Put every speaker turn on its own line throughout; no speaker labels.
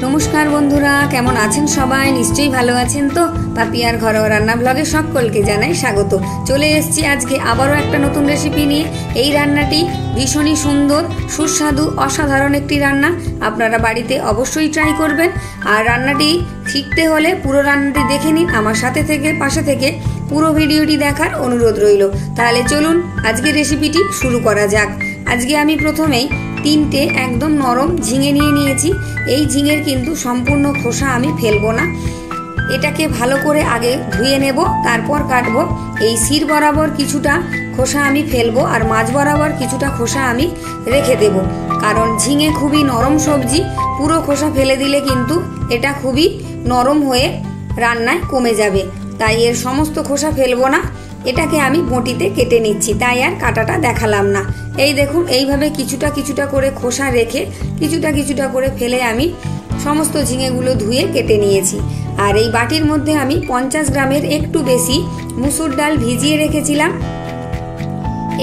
नमस्कार बंधुरा केमन आছেন सबाई निश्चयই ভালো আছেন তো পাপিয়ার ঘরোয়া রান্না ব্লগে সকলকে জানাই স্বাগত। চলে এসেছি আজকে আবারো একটা নতুন রেসিপি নিয়ে। এই রান্নাটি ভীষণই সুন্দর সুস্বাদু অসাধারণ একটি রান্না, আপনারা বাড়িতে অবশ্যই ট্রাই করবেন। আর রান্নাটি শিখতে হলে পুরো রান্নাটি দেখে নিন, আমার সাথে থেকে পাশে থেকে পুরো ভিডিওটি দেখার অনুরোধ রইল। তাহলে চলুন আজকে রেসিপিটি শুরু করা যাক। আজকে আমি প্রথমেই তিনটে একদম নরম ঝিঙে নিয়ে নিয়েছি। এই ঝিঙের কিন্তু সম্পূর্ণ খোসা আমি ফেলবো না, এটাকে ভালো করে আগে ধুয়ে নেব, তারপর কাটবো। এই শির বরাবর কিছুটা খোসা আমি ফেলবো আর মাঝ বরাবর কিছুটা খোসা আমি রেখে দেব, কারণ ঝিঙে খুবই নরম সবজি, পুরো খোসা ফেলে দিলে কিন্তু এটা খুবই নরম হয়ে রান্নায় কমে যাবে, তাই এর সমস্ত খোসা ফেলবো না। এটাকে আমি বটিতে কেটে নিচ্ছি, তাই আর কাটাটা দেখালাম না। এই দেখুন এইভাবে কিছুটা কিছুটা করে খোসা রেখে কিছুটা কিছুটা করে ফেলে আমি সমস্ত ঝিঙেগুলো ধুয়ে কেটে নিয়েছি। আর এই বাটির মধ্যে আমি 50 গ্রামের একটু বেশি মুসুর ডাল ভিজিয়ে রেখেছিলাম।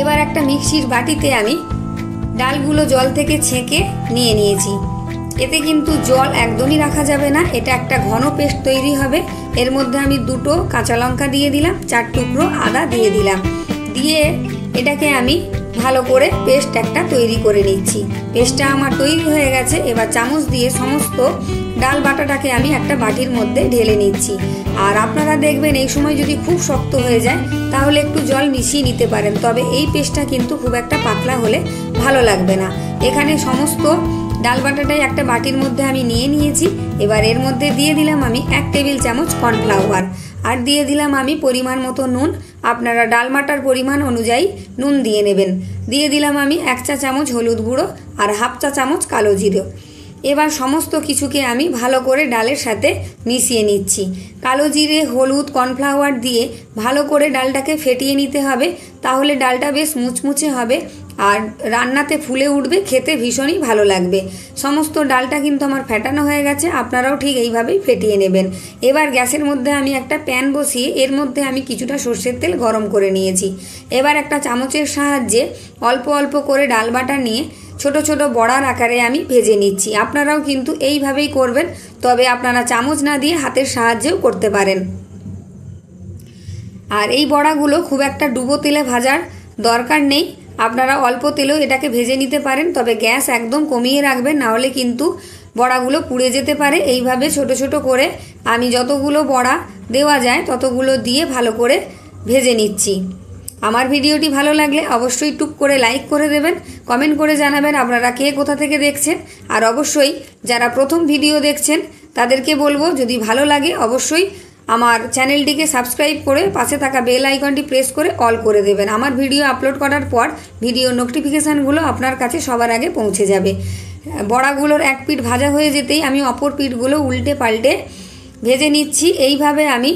এবার একটা মিক্সির বাটিতে আমি ডালগুলো জল থেকে ছেঁকে নিয়ে নিয়েছি। এতে কিন্তু জল একদমই রাখা যাবে না, এটা একটা ঘন পেস্ট তৈরি হবে। এর মধ্যে আমি 2টো কাঁচা লঙ্কা দিয়ে দিলাম, 4 টুকরো আদা দিয়ে দিলাম, দিয়ে এটাকে আমি ভালো করে পেস্ট একটা তৈরি করে নিচ্ছি। পেস্টটা আমার তৈরি হয়ে গেছে। এবার চামচ দিয়ে সমস্ত ডাল বাটাটাকে আমি একটা বাটির মধ্যে ঢেলে নিচ্ছি। আর আপনারা দেখবেন এই সময় যদি খুব শক্ত হয়ে যায় তাহলে একটু জল মিশিয়ে নিতে পারেন, তবে এই পেস্টটা কিন্তু খুব একটা পাতলা হলে ভালো লাগবে না। এখানে সমস্ত ডাল বাটাটাই একটা বাটির মধ্যে আমি নিয়ে নিয়েছি। এবার এর মধ্যে দিয়ে দিলাম আমি 1 টেবিল চামচ কর্নফ্লাওয়ার, আর দিয়ে দিলাম আমি পরিমাণ মতো নুন। আপনারা ডাল বাটার পরিমাণ অনুযায়ী নুন দিয়ে নেবেন। দিয়ে দিলাম আমি 1 চা চামচ হলুদ গুঁড়ো আর 1/2 চা চামচ কালো জিরে। এবার সমস্ত কিছুকে আমি ভালো করে ডালের সাথে মিশিয়ে নিচ্ছি। কালো জিরে, হলুদ, কর্নফ্লাওয়ার দিয়ে ভালো করে ডালটাকে ফেটিয়ে নিতে হবে, তাহলে ডালটা বেশ মুচমুচে হবে আর রান্নাতে ফুলে উঠবে, খেতে ভীষণই ভালো লাগবে। সমস্ত ডালটা কিন্তু আমার ফেটানো হয়ে গেছে, আপনারাও ঠিক এইভাবেই ফেটিয়ে নেবেন। এবার গ্যাসের মধ্যে আমি একটা প্যান বসিয়ে এর মধ্যে আমি কিছুটা সর্ষের তেল গরম করে নিয়েছি। এবার একটা চামচের সাহায্যে অল্প অল্প করে ডাল বাটা নিয়ে ছোট ছোট বড়ার আকারে আমি ভেজে নিচ্ছি। আপনারাও কিন্তু এইভাবেই করবেন, তবে আপনারা চামচ না দিয়ে হাতের সাহায্যেও করতে পারেন। আর এই বড়াগুলো খুব একটা ডুবো তেলে ভাজার দরকার নেই, আপনারা অল্প তেলেও এটাকে ভেজে নিতে পারেন, তবে গ্যাস একদম কমিয়ে রাখবেন, নাহলে কিন্তু বড়াগুলো পুড়ে যেতে পারে। এইভাবে ছোট ছোট করে আমি যতগুলো বড়া দেওয়া যায় ততগুলো দিয়ে ভালো করে ভেজে নিচ্ছি। আমার ভিডিওটি ভালো লাগলে অবশ্যই টুক করে লাইক করে দেবেন, কমেন্ট করে জানাবেন আপনারা কে কোথা থেকে দেখছেন। আর অবশ্যই যারা প্রথম ভিডিও দেখছেন তাদেরকে বলবো, যদি ভালো লাগে অবশ্যই আমার চ্যানেলটিকে সাবস্ক্রাইব করে পাশে থাকা বেল আইকনটি প্রেস করে অল করে দেবেন। আমার ভিডিও আপলোড করার পর ভিডিও নোটিফিকেশানগুলো আপনার কাছে সবার আগে পৌঁছে যাবে। বড়াগুলোর এক পিঠ ভাজা হয়ে যেতেই আমি অপর পিঠগুলো উল্টে পাল্টে ভেজে নিচ্ছি। এইভাবে আমি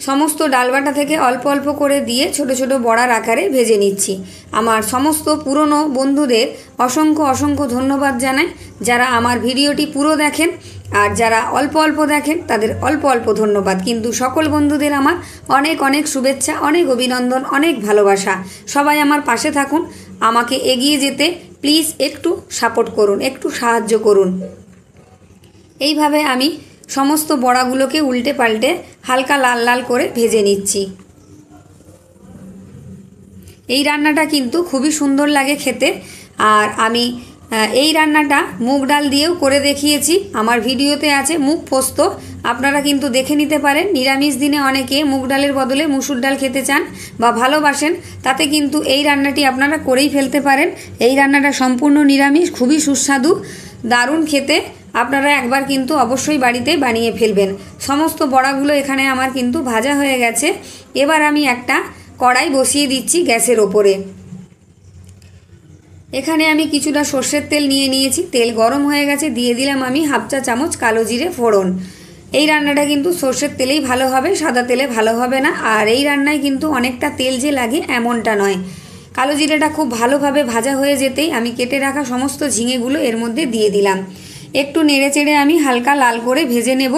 সমস্ত ডালবাটা থেকে অল্প অল্প করে দিয়ে ছোট ছোট বড়ার আকারে ভেজে নিচ্ছি। আমার সমস্ত পুরনো বন্ধুদের অসংখ্য অসংখ্য ধন্যবাদ জানাই, যারা আমার ভিডিওটি পুরো দেখেন, আর যারা অল্প অল্প দেখেন তাদের অল্প অল্প ধন্যবাদ। কিন্তু সকল বন্ধুদের আমার অনেক অনেক শুভেচ্ছা, অনেক অভিনন্দন, অনেক ভালোবাসা। সবাই আমার পাশে থাকুন, আমাকে এগিয়ে যেতে প্লিজ একটু সাপোর্ট করুন, একটু সাহায্য করুন। এইভাবে আমি সমস্ত বড়াগুলোকে উল্টে পাল্টে হালকা লাল লাল করে ভেজে নিচ্ছি। এই রান্নাটা কিন্তু খুবই সুন্দর লাগে খেতে। আর আমি এই রান্নাটা মুগ ডাল দিয়েও করে দেখিয়েছি, আমার ভিডিওতে আছে মুগ পোস্ত, আপনারা কিন্তু দেখে নিতে পারেন। নিরামিষ দিনে অনেকে মুগ ডালের বদলে মুসুর ডাল খেতে চান বা ভালোবাসেন, তাতে কিন্তু এই রান্নাটি আপনারা করেই ফেলতে পারেন। এই রান্নাটা সম্পূর্ণ নিরামিষ, খুবই সুস্বাদু, দারুণ খেতে। আপনারা একবার কিন্তু অবশ্যই বাড়িতে বানিয়ে ফেলবেন। সমস্ত বড়াগুলো এখানে আমার কিন্তু ভাজা হয়ে গেছে। এবার আমি একটা কড়াই বসিয়ে দিচ্ছি গ্যাসের ওপরে। এখানে আমি কিছুটা সর্ষের তেল নিয়ে নিয়েছি, তেল গরম হয়ে গেছে, দিয়ে দিলাম আমি 1/2 চা চামচ কালো জিরে ফোড়ন। এই রান্নাটা কিন্তু সর্ষের তেলেই ভালো হবে, সাদা তেলে ভালো হবে না। আর এই রান্নায় কিন্তু অনেকটা তেল যে লাগে এমনটা নয়। কালো জিরেটা খুব ভালোভাবে ভাজা হয়ে যেতেই আমি কেটে রাখা সমস্ত ঝিঙেগুলো এর মধ্যে দিয়ে দিলাম। একটু নেড়ে চেড়ে আমি হালকা লাল করে ভেজে নেব।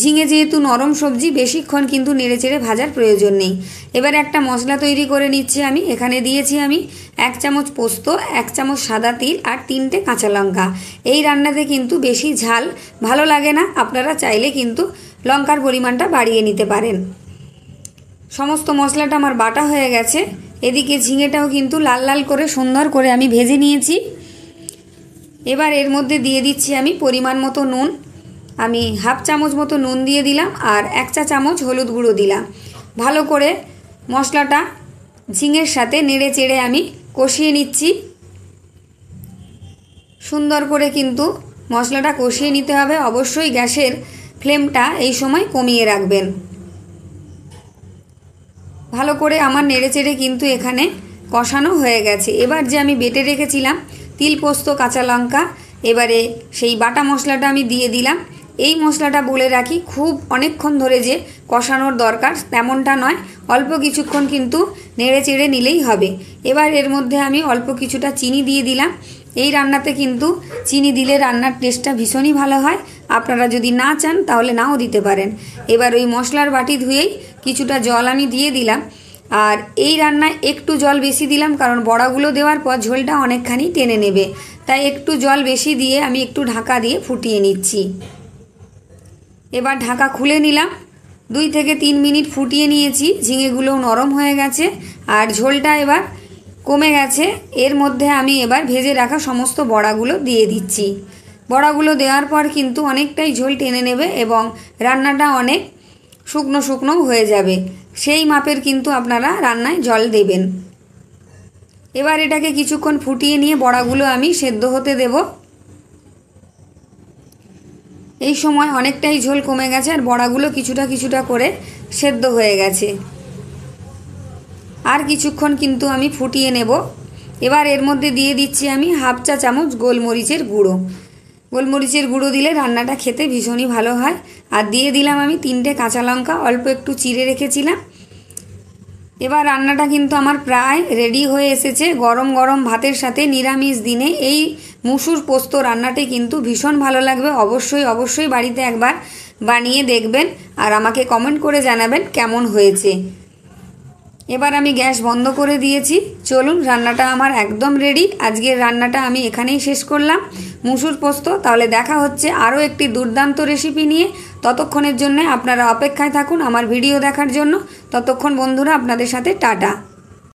ঝিঙে যেহেতু নরম সবজি, বেশিক্ষণ কিন্তু নেড়েচেড়ে ভাজার প্রয়োজন নেই। এবার একটা মশলা তৈরি করে নিচ্ছি আমি। এখানে দিয়েছি আমি 1 চামচ পোস্ত, 1 চামচ সাদা তিল আর 3টে কাঁচা লঙ্কা। এই রান্নাতে কিন্তু বেশি ঝাল ভালো লাগে না, আপনারা চাইলে কিন্তু লঙ্কার পরিমাণটা বাড়িয়ে নিতে পারেন। সমস্ত মশলাটা আমার বাটা হয়ে গেছে। এদিকে ঝিঙেটাও কিন্তু লাল লাল করে সুন্দর করে আমি ভেজে নিয়েছি। এবার এর মধ্যে দিয়ে দিচ্ছি আমি পরিমাণ মতো নুন। আমি 1/2 চামচ মতো নুন দিয়ে দিলাম আর 1 চা চামচ হলুদ গুঁড়ো দিলাম। ভালো করে মশলাটা ঝিঙের সাথে নেড়ে চেড়ে আমি কষিয়ে নিচ্ছি। সুন্দর করে কিন্তু মশলাটা কষিয়ে নিতে হবে। অবশ্যই গ্যাসের ফ্লেমটা এই সময় কমিয়ে রাখবেন। ভালো করে আমার নেড়ে চেড়ে কিন্তু এখানে কষানো হয়ে গেছে। এবার যে আমি বেটে রেখেছিলাম তিল, পোস্ত, কাঁচা লঙ্কা, এবারে সেই বাটা মশলাটা আমি দিয়ে দিলাম। এই মশলাটা বলে রাখি, খুব অনেকক্ষণ ধরে যে কষানোর দরকার তেমনটা নয়, অল্প কিছুক্ষণ কিন্তু নেড়ে চেড়ে নিলেই হবে। এবার এর মধ্যে আমি অল্প কিছুটা চিনি দিয়ে দিলাম। এই রান্নাতে কিন্তু চিনি দিলে রান্নার টেস্টটা ভীষণই ভালো হয়। আপনারা যদি না চান তাহলে নাও দিতে পারেন। এবার ওই মশলার বাটি ধুয়েই কিছুটা জল আমি দিয়ে দিলাম। আর এই রান্নায় একটু জল বেশি দিলাম, কারণ বড়াগুলো দেওয়ার পর ঝোলটা অনেকখানি টেনে নেবে, তাই একটু জল বেশি দিয়ে আমি একটু ঢাকা দিয়ে ফুটিয়ে নিচ্ছি। এবার ঢাকা খুলে নিলাম। 2 থেকে 3 মিনিট ফুটিয়ে নিয়েছি। ঝিঙেগুলোও নরম হয়ে গেছে আর ঝোলটা এবার কমে গেছে। এর মধ্যে আমি এবার ভেজে রাখা সমস্ত বড়াগুলো দিয়ে দিচ্ছি। বড়াগুলো দেওয়ার পর কিন্তু অনেকটাই ঝোল টেনে নেবে এবং রান্নাটা অনেক শুকনো শুকনোও হয়ে যাবে। সেই মাপের কিন্তু আপনারা রান্নায় জল দেবেন। এবার এটাকে কিছুক্ষণ ফুটিয়ে নিয়ে বড়াগুলো আমি সেদ্ধ হতে দেব। এই সময় অনেকটাই ঝোল কমে গেছে আর বড়াগুলো কিছুটা কিছুটা করে সেদ্ধ হয়ে গেছে। আর কিছুক্ষণ কিন্তু আমি ফুটিয়ে নেব। এবার এর মধ্যে দিয়ে দিচ্ছি আমি 1/2 চা চামচ গোলমরিচের গুঁড়ো। গোলমরিচের গুঁড়ো দিলে রান্নাটা খেতে ভীষণই ভালো হয়। আর দিয়ে দিলাম আমি 3টে কাঁচা লঙ্কা, অল্প একটু চিড়ে রেখেছিলাম। এবার রান্নাটা কিন্তু আমার প্রায় রেডি হয়ে এসেছে। গরম গরম ভাতের সাথে নিরামিষ দিনে এই মুসুর পোস্ত রান্নাটি কিন্তু ভীষণ ভালো লাগবে। অবশ্যই অবশ্যই বাড়িতে একবার বানিয়ে দেখবেন আর আমাকে কমেন্ট করে জানাবেন কেমন হয়েছে। এবার আমি গ্যাস বন্ধ করে দিয়েছি। চলুন, রান্নাটা আমার একদম রেডি। আজকের রান্নাটা আমি এখানেই শেষ করলাম, মুসুর পোস্ত। তাহলে দেখা হচ্ছে আরও একটি দুর্দান্ত রেসিপি নিয়ে। ততক্ষণের জন্য আপনারা অপেক্ষায় থাকুন আমার ভিডিও দেখার জন্য। ততক্ষণ বন্ধুরা আপনাদের সাথে টাটা।